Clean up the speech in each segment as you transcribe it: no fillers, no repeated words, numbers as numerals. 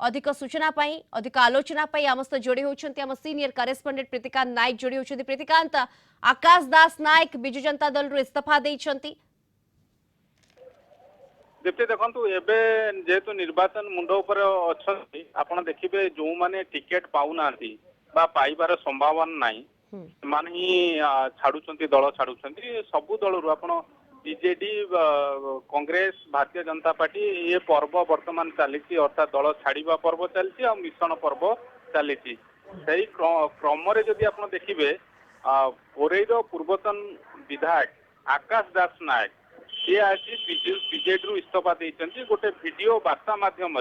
अधिक सूचना पाई अधिक आलोचना पाई आम सहित जोड़ी होती आम सीनियर करेस्पंडेंट प्रीतिकांत नायक जोड़ी होती। प्रीतिकांत, आकाश दास नायक बिजु जनता दल इस्तीफा देइछंती। दीप्ति देखु एवं जेहेतु निर्वाचन मुंड उपर अच्छा आपड़ देखिए जो मैंने टिकेट पाऊना पाइबार संभावना नहीं से ही छाड़ुंट दल छाड़ुंट सबू दल आप बीजेडी कांग्रेस भारतीय जनता पार्टी ये पर्व वर्तमान चली अर्थात दल छाड़ा पर्व चलती आ मिशन पर्व चली क्रम जदि आप देखिए कोरेर पूर्वतन विधायक आकाश दास नायक सी आज बीजेडी इस्तीफा देती गोटे वीडियो वार्ता माध्यम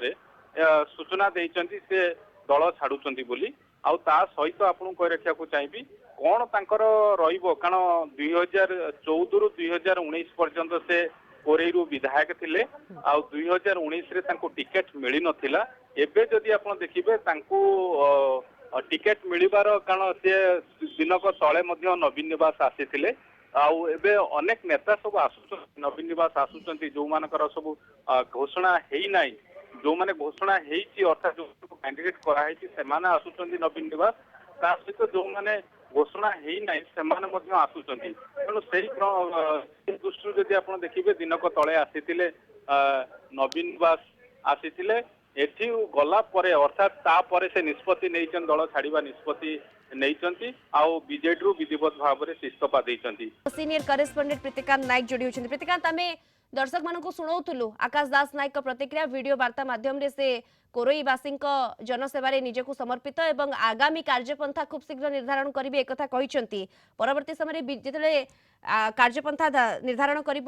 सूचना देती से दल छाड़ुंट बोली आ सहित आपको कही रखा चाहिए कौन तांकर कारण 2014 रु 2019 पर्यंत से कोरेरू विधायक थिले आ 2019 रे तांको टिकेट मिली नथिला। एबे जदि आप देखिबे तांको टिकेट मिलिबार कारण से दिनक तले मध्य नवीन निवास आसीथिले आउ एबे अनेक नेता सब आसुछन नवीन निवास आसुछन जो मानकर सब घोषणा हेई नाही जो माने घोषणा हेई अर्थात जो कैंडिडेट कराई से माने आसुछन नवीन निवास ता सहित जो माने घोषणा हेई नाही से माने मध्य आसुछन तेणु से दृष्टि जदि आप देखिए दिनक तले आसीथिले नवीन निवास आसीथिले एठी गला परे अर्थात तापर से निष्पत्ति नहीं दल छाड़ा निष्पत्ति नहीं आउ बीजेडी विधिवत भाव में इस्तीफा देती। सीनियर करेस्पंडेंट प्रीतिकांत नायक जोड़ी होती। प्रीतिकांत, आम दर्शक मान शुणाऊलु आकाश दास नायक प्रतिक्रिया वीडियो वार्ता माध्यम से कोरोईवासी जनसेवा निजक समर्पित एवं आगामी कार्यपंथा खूब शीघ्र निर्धारण करेंगे एक परवर्ती समय जिते कार्यपंथा निर्धारण करें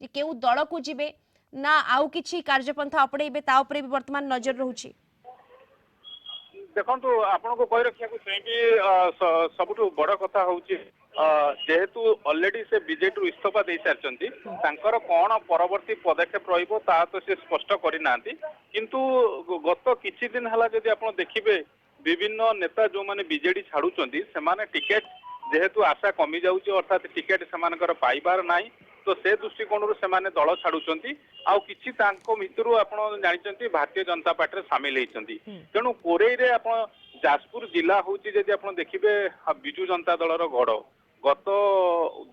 केउ दल को जीवे ना आउ किछि कार्यपंथा अपड़ेबे ता उपरे भी वर्तमान नजर रहउछि। देखो आपन को कही रखा चाहिए सबुठ बड़ कथा हूँ जेहेतु ऑलरेडी से बीजेडी इस्तीफा दे सारी कौन परवर्ती पदक्षेप रहिबो ता तो से स्पष्ट करना किंतु गत किछि दिन हला जदि आप देखिए विभिन्न नेता जो माने बीजेडी छाड़ुचंती से माने टिकेट जेहेतु आशा कमी जाउची अर्थात टिकेट से पाइबार नाही तो से दृष्टिकोण से माने दल छाड़ुचंती आउ किछि तांको मित्रु आपण जानिचंती भारतीय जनता पार्टी रे शामिल हेचंती तेणु कोरेई रे आपण जाजपुर जिला होची जदि आपण देखिबे बिजु जनता दल रो गड़ गत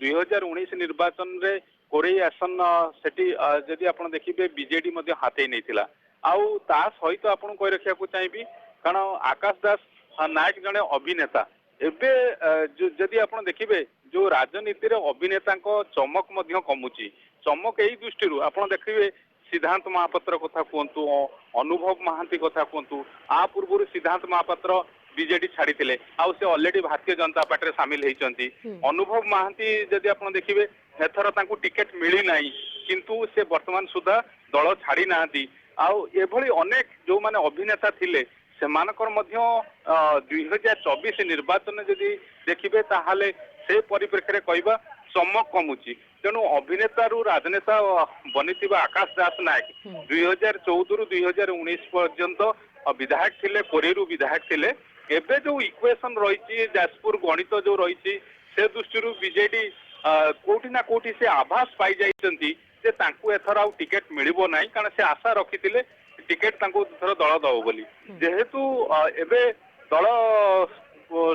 2019 निर्वाचन रे कोरेई आसन सेठी जदि आपण देखिबे बीजेडी मध्ये हाथै नैथिला आउ ता सहित आपण कहि रखिया को चाहिबी कारण आकाश दास नायक जने अभिनेता एबे जदि आपण देखिबे जो राजनीति रे अभिनेता चमक मध्य कमुची चमक यही दृष्टि आपण देखिए सिद्धांत महापात्र कथा कहतु अनुभव महांती कथा कहतु आ पूर्व सिद्धांत महापात्र बीजेडी छाड़ी आउ से ऑलरेडी भारतीय जनता पार्टी रे शामिल होती अनुभव महांती जदि आप देखिए एथर तांको टिकेट मिली नाही किंतु से वर्तमान सुधा दल छाड़ी नांती आउ एभली अनेक जो माने अभिनेता थिले सेमानकर मध्य 2024 निर्वाचन जदि देखिए ताहाले से परिप्रेक्षी कहवा चमक कमुची तेणु अभिनेता रु राजनेता बनी आकाश दास नायक 2014 रु 2019 पर्यंत विधायक थिले कोरेरू विधायक थिले एबे जो इक्वेशन रही जाजपुर गणित जो रही से दृष्टि बीजेडी कोठी ना कोठी से आभास पाई जाइछंती जे तांकु एथर आउ टिकेट मिलिबो नाही कारण से आशा रखिथिले टिकेट तांकु थर दल दव बोली जेहेतु एबे दल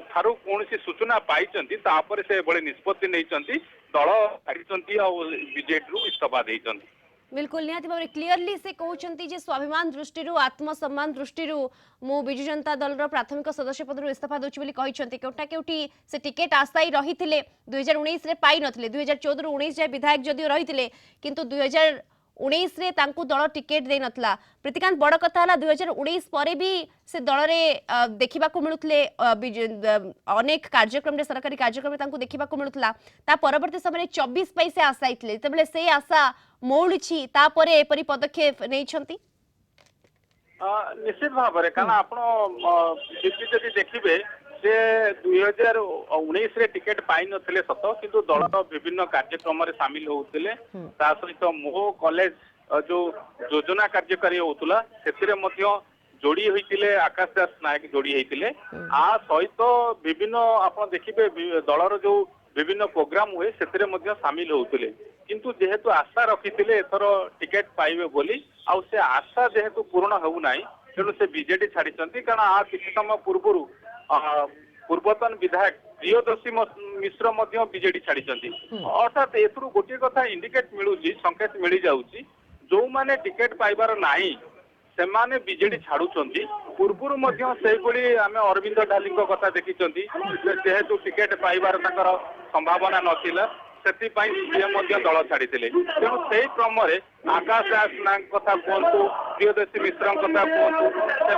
ठारू कौन सूचना पाई से बड़े निष्पत्ति नहीं दल छाड़ी बीजेडी इस्तीफा देती। बिल्कुल निहाती भाव क्लीयरली से कहते जे स्वाभिमान दृष्टि आत्मसम्मान दृष्टि मु बिजु जनता दल प्राथमिक सदस्य पद इस्तीफा दूसरी केउटा केउटी से टिकेट आशायी रही 2019 रे पाई नथिले 2014 रु 19 जाय विधायक जदियो रही किंतु 2019 रे तांकु दल टिकेट दे नथला। प्रीतिकांत बड़ कथा हला 2019 परे भी से दल रे देखिबा को मिलुतले अनेक कार्यक्रम रे सरकारी कार्यक्रम रे तांकु देखिबा को मिलुतला ता परवर्ती समय 24 पैसे आशा आइतले तबले से आशा मौलिछि ता परे एपरि पदक्षेप नैछंती निश्चित भाव में कारण आप देखिए से 2019 रे टिकेट पाई नथिले सत किंतु दल विभिन्न कार्यक्रम रे शामिल होउतिले ता सहित मो कॉलेज जो योजना कार्यकारी होतुला सेतिरे मध्य जोड़ी होइतिले आकाश दास नायक जोड़ी होइतिले आ सहित विभिन्न आप देखिबे दलर जो विभिन्न प्रोग्राम हुए सेतिरे मध्य शामिल होउतिले किंतु जेहेतु आशा रखितिले एथर टिकेट पाइबे बोली आ से आशा जेहेतु पूर्ण होउ नाही तेणु से बीजेडी छाड़ी कारण आ किसी समय पूर्व पूर्वतन विधायक प्रियदर्शी मिश्र बीजेडी छाड़ी अर्थात ए गोटे कथा इंडिकेट मिलू संकेत मिल जाऊँगी जो माने टिकेट पाइबार नाही सेमाने बीजेडी छाड़ुचंती पूर्वरु आम अरविंद डाली कथा देखी जेहेतु टिकेट पाइबार ताकर संभावना नथिला सेतिपाई सीएम दल छाड़ी तेणु से क्रम आकाश दास कथा कहतु प्रियदर्शी मिश्र कथा कहतु से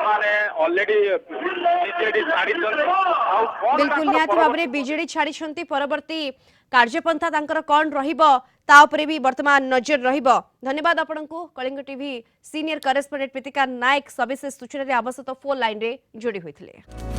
ऑलरेडी बीजेडी छाड़ी बिल्कुल निहाती भाव में बीजेडी छाड़ी परवर्ती कार्यपंथा तांकर कौन रहिबो ता उपरे भी वर्तमान नजर रहिबो। धन्यवाद आपनकु Kalinga TV senior correspondent Pritika Nayak सविशेष सूचना रे आवश्यक फोन लाइन रे जोड़ी होइथिले।